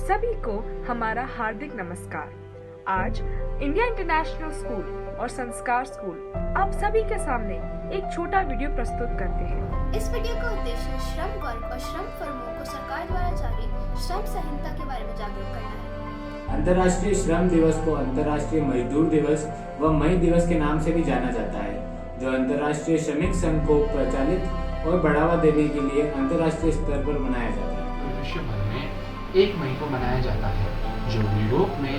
सभी को हमारा हार्दिक नमस्कार। आज इंडिया इंटरनेशनल स्कूल और संस्कार स्कूल आप सभी के सामने एक छोटा वीडियो प्रस्तुत करते हैं। इस वीडियो का उद्देश्य श्रम वर्ग और श्रम फर्मों को सरकार द्वारा जारी श्रम संहिता के बारे में जागरूक करना है। अंतर्राष्ट्रीय श्रम दिवस को अंतर्राष्ट्रीय मजदूर दिवस व मई दिवस के नाम से भी जाना जाता है, जो अंतर्राष्ट्रीय श्रमिक संघ को प्रचालित और बढ़ावा देने के लिए अंतर्राष्ट्रीय स्तर पर मनाया जाता है। विश्व भर में 1 मई को मनाया जाता है, जो यूरोप में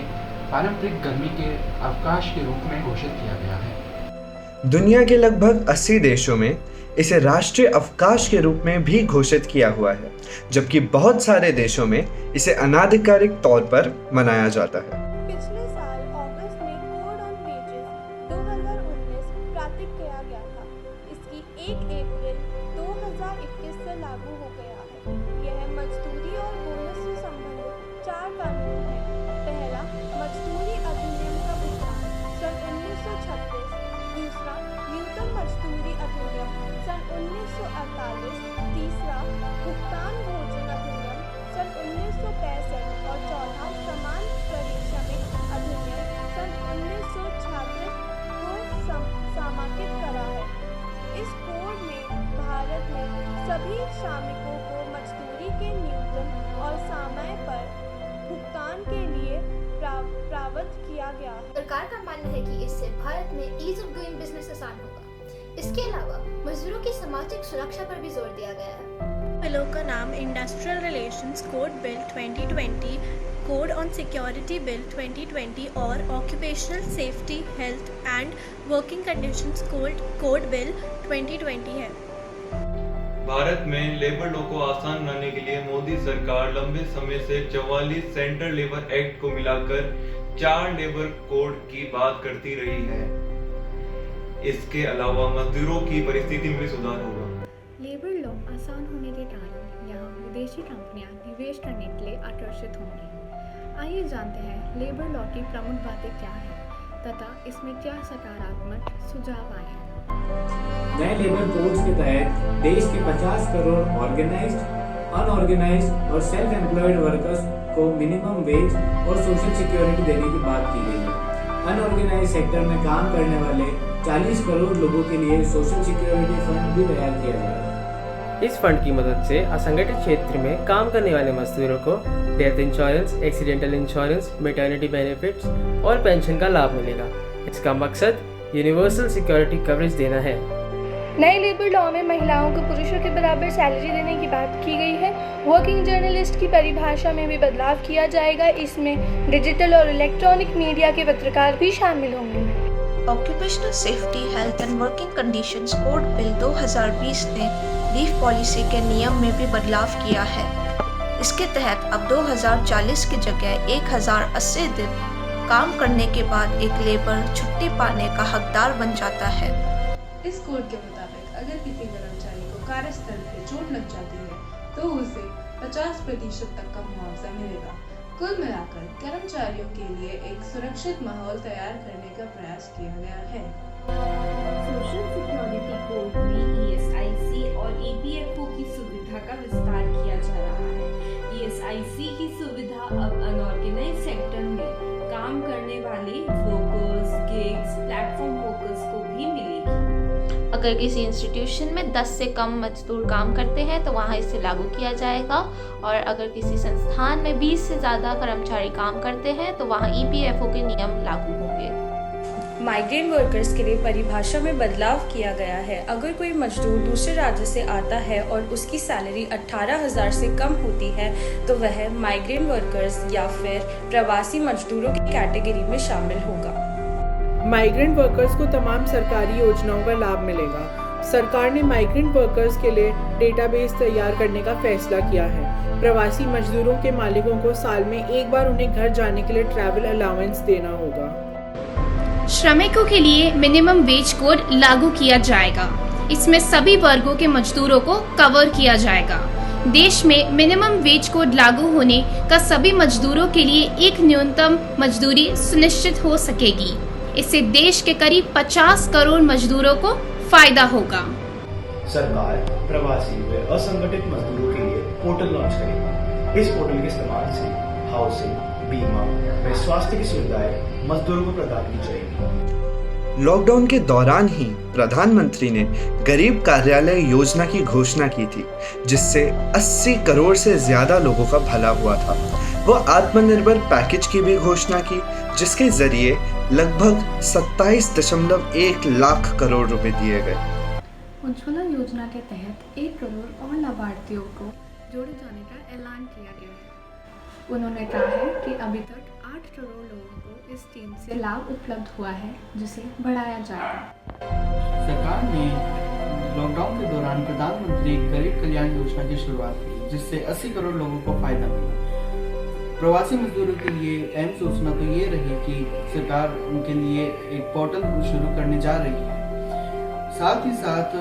पारंपरिक गर्मी के अवकाश के रूप में घोषित किया गया है। दुनिया के लगभग 80 देशों में इसे राष्ट्रीय अवकाश के रूप में भी घोषित किया हुआ है, जबकि बहुत सारे देशों में इसे अनाधिकारिक तौर पर मनाया जाता है। पिछले साल अगस्त में कोड ऑन वेजेस 2019 प्रकाशित किया गया था। इसकी 1 अप्रैल 2021 से लागू हो गया है। यह मजदूरी और बोनस से संबंधित 4 कानून हैं। पहला, मजदूरी अधिनियम का विधान सन 1936। दूसरा, न्यूनतम मजदूरी अधिनियम सन 1948। तीसरा, भुगतान भोजन अधिनियम सन 1965 और चौथा, समान श्रमिक अधिनियम सन 1966 को समाप्त करा है। इस कोड में भारत में सभी श्रमिकों को मजदूरी के न्यूनतम और समय पर भुगतान के लिए प्रावधान किया गया है। सरकार का मानना है कि इससे भारत में ईज ऑफ डूइंग बिजनेस आसान होगा। इसके अलावा मजदूरों की सामाजिक सुरक्षा पर भी जोर दिया गया है। बिलों का नाम industrial relations code bill 2020, code on security bill 2020 और occupational safety health and working conditions code bill 2020 है। भारत में लेबर लॉ को आसान बनाने के लिए मोदी सरकार लंबे समय से 44 सेंट्रल लेबर एक्ट को मिलाकर 4 लेबर कोड की बात करती रही है। इसके अलावा मजदूरों की परिस्थिति में भी सुधार होगा। लेबर लॉ आसान होने के कारण यहाँ विदेशी कंपनियां निवेश करने के लिए आकर्षित होंगी। आइए जानते हैं लेबर लॉ की प्रमुख बातें क्या हैं तथा इसमें क्या सकारात्मक सुझाव आए हैं। नए लेबर कोड्स के तहत देश के 50 करोड़ ऑर्गेनाइज्ड, अनऑर्गेनाइज्ड और सेल्फ एम्प्लॉयड वर्कर्स को मिनिमम वेज और सोशल सिक्योरिटी देने की बात की गई है। अनऑर्गेनाइज्ड सेक्टर में काम करने वाले 40 करोड़ लोगों के लिए सोशल सिक्योरिटी फंड भी तैयार किया जाएगा। इस फंड की मदद से असंगठित क्षेत्र में काम करने वाले मजदूरों को death insurance, accidental insurance, maternity benefits और पेंशन का लाभ मिलेगा। इसका मकसद यूनिवर्सल सिक्योरिटी कवरेज देना है। नए लेबर लॉ में महिलाओं को पुरुषों के बराबर सैलरी देने की बात की गई है। वर्किंग जर्नलिस्ट की परिभाषा में भी बदलाव किया जाएगा। इसमें डिजिटल और इलेक्ट्रॉनिक मीडिया के पत्रकार भी शामिल होंगे। Occupational safety health and working conditions code bill 2020 ने लीव पॉलिसी के नियम में भी बदलाव किया है। इसके तहत अब 2040 की जगह 1080 दिन काम करने के बाद एक लेबर छुट्टी पाने का हकदार बन जाता है। इस कोड के मुताबिक अगर किसी कर्मचारी को कार्यस्थल पर चोट लग जाती है तो उसे 50% तक का मुआवजा मिलेगा। कुल मिलाकर कर्मचारियों के लिए एक सुरक्षित माहौल तैयार करने का प्रयास किया गया है। सोशल सिक्योरिटी कोड में ESIC और EPFO की सुविधा का विस्तार किया जा रहा है। ESIC की सुविधा अब अनऑर्गेनाइज्ड सेक्टर में काम करने वाले वर्कर्स, गिग्स, प्लेटफॉर्म वर्कर्स को भी मिलेगी। अगर किसी इंस्टीट्यूशन में 10 से कम मजदूर काम करते हैं तो वहाँ इसे लागू किया जाएगा, और अगर किसी संस्थान में 20 से ज़्यादा कर्मचारी काम करते हैं तो वहाँ EPFO के नियम लागू होंगे। माइग्रेंट वर्कर्स के लिए परिभाषा में बदलाव किया गया है। अगर कोई मजदूर दूसरे राज्य से आता है और उसकी सैलरी 18,000 से कम होती है तो वह माइग्रेंट वर्कर्स या फिर प्रवासी मजदूरों की कैटेगरी में शामिल होगा। माइग्रेंट वर्कर्स को तमाम सरकारी योजनाओं का लाभ मिलेगा। सरकार ने माइग्रेंट वर्कर्स के लिए डेटाबेस तैयार करने का फैसला किया है। प्रवासी मजदूरों के मालिकों को साल में एक बार उन्हें घर जाने के लिए ट्रैवल अलाउंस देना होगा। श्रमिकों के लिए मिनिमम वेज कोड लागू किया जाएगा। इसमें सभी वर्गों के मजदूरों को कवर किया जाएगा। देश में मिनिमम वेज कोड लागू होने का सभी मजदूरों के लिए एक न्यूनतम मजदूरी सुनिश्चित हो सकेगी। इससे देश के करीब 50 करोड़ मजदूरों को फायदा होगा। सरकार प्रवासी व असंगठित मजदूरों के लिए पोर्टल लॉन्च करेगी। इस पोर्टल के इस्तेमाल से हाउसिंग, बीमा व स्वास्थ्य की सुविधाएं मजदूरों को प्रदान की जाएगी। लॉकडाउन के दौरान ही प्रधानमंत्री ने गरीब कार्यालय योजना की घोषणा की थी, जिससे 80 करोड़ से ज्यादा लोगों का भला हुआ था। वो आत्मनिर्भर पैकेज की भी घोषणा की, जिसके जरिए लगभग 27.1 लाख करोड़ रुपए दिए गए। उज्ज्वला योजना के तहत 1 करोड़ और लाभार्थियों को जोड़े जाने का ऐलान किया गया है। उन्होंने कहा है कि अभी तक 8 करोड़ लोगों को इस स्कीम से लाभ उपलब्ध हुआ है, जिसे बढ़ाया जाएगा। सरकार ने लॉकडाउन के दौरान प्रधानमंत्री गरीब कल्याण योजना की शुरुआत की, जिससे 80 करोड़ लोगों को फायदा मिला। प्रवासी मजदूरों के लिए अहम सूचना तो ये रही कि सरकार उनके लिए एक पोर्टल शुरू करने जा रही है। साथ ही साथ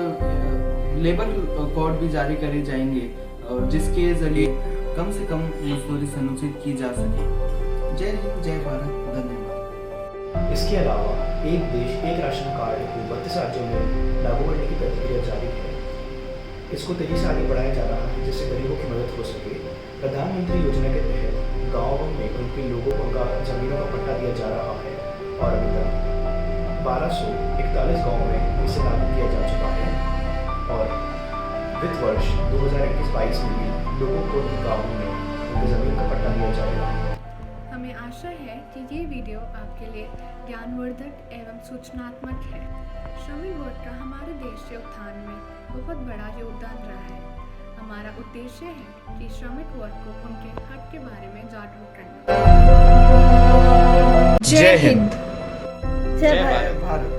लेबर कोड भी जारी करे जाएंगे, जिसके जरिए कम से कम मजदूरी सुनिश्चित की जा सके। जय हिंद, जय भारत, धन्यवाद। इसके अलावा एक देश एक राशन कार्ड को 32 राज्यों में लागू करने की प्रक्रिया जारी है। इसको तेजी से आगे बढ़ाया जा रहा है, जिससे गरीबों की मदद हो सके। प्रधानमंत्री योजना के तहत गाँवों में उनके लोगों को उनका जमीनों का पट्टा दिया जा रहा है और अभी तक 1241 गाँव में इसे लागू किया जा चुका है और वित्त वर्ष 2021-22 में भी लोगों को उनके गाँवों में उनके जमीन का पट्टा दिया जाएगा। हमें आशा है कि ये वीडियो आपके लिए ज्ञानवर्धक एवं सूचनात्मक है। श्रमिक वर्ग का हमारे देश के उत्थान में बहुत बड़ा योगदान रहा है। हमारा उद्देश्य है कि श्रमिक वर्ग को उनके हक के बारे में जागरूक करना। जय हिंद, जय भारत।